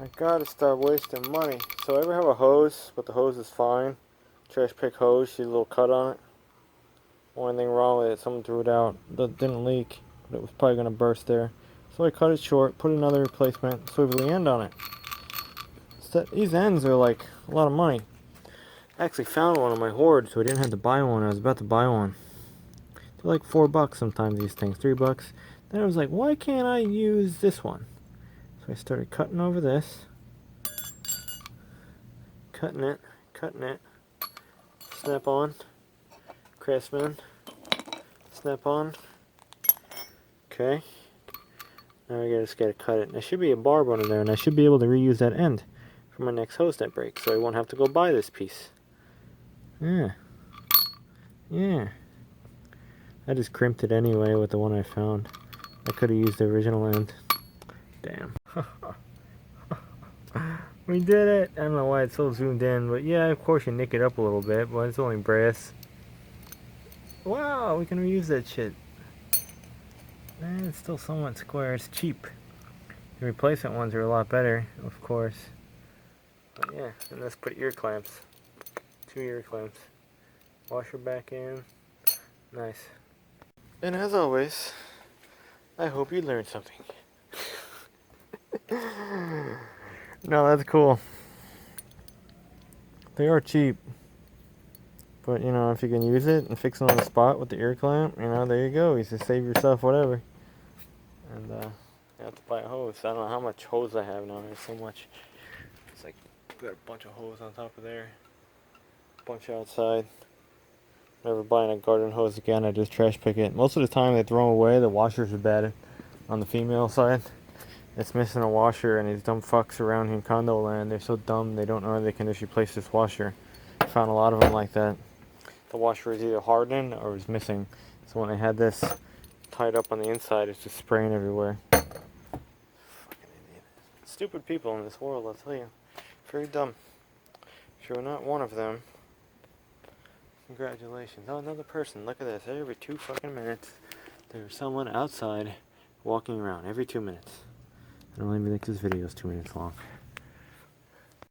I gotta stop wasting money. So I ever have a hose, but the hose is fine. Trash pick hose, see a little cut on it. Only thing wrong with it, someone threw it out. That didn't leak, but it was probably gonna burst there. So I cut it short, put another replacement swivelly end on it. So these ends are like a lot of money. I actually found one on my hoard, so I didn't have to buy one. I was about to buy one. They're like $4 sometimes, these things, $3. Then I was like, why can't I use this one? So I started cutting over this. Cutting it, snap on, Craftsman, snap on. Okay. Now I just gotta cut it. There should be a barb under there, and I should be able to reuse that end for my next hose that breaks, so I won't have to go buy this piece. Yeah. Yeah. I just crimped it anyway with the one I found. I could have used the original end. Damn. We did it! I don't know why it's so zoomed in, but yeah, of course you nick it up a little bit, but it's only brass. Wow, we can reuse that shit. And it's still somewhat square. It's cheap. The replacement ones are a lot better, of course. But yeah, and let's put ear clamps. 2 ear clamps. Washer back in. Nice. And as always, I hope you learned something. No, that's cool. They are cheap. But, you know, if you can use it and fix it on the spot with the ear clamp, you know, there you go. You just save yourself whatever. And, you have to buy a hose. I don't know how much hose I have now. There's so much. It's like, got a bunch of hose on top of there. A bunch outside. Never buying a garden hose again. I just trash pick it. Most of the time they throw them away. The washers are bad on the female side. It's missing a washer, and these dumb fucks around here in condo land, they're so dumb they don't know they can just replace this washer. I found a lot of them like that. The washer is either hardened or is missing. So when I had this tied up on the inside, it's just spraying everywhere. Fucking idiot. Stupid people in this world, I'll tell you. Very dumb. If you're not one of them, congratulations. Oh, another person. Look at this. Every 2 fucking minutes, there's someone outside walking around. Every 2 minutes. I don't even think this video is 2 minutes long.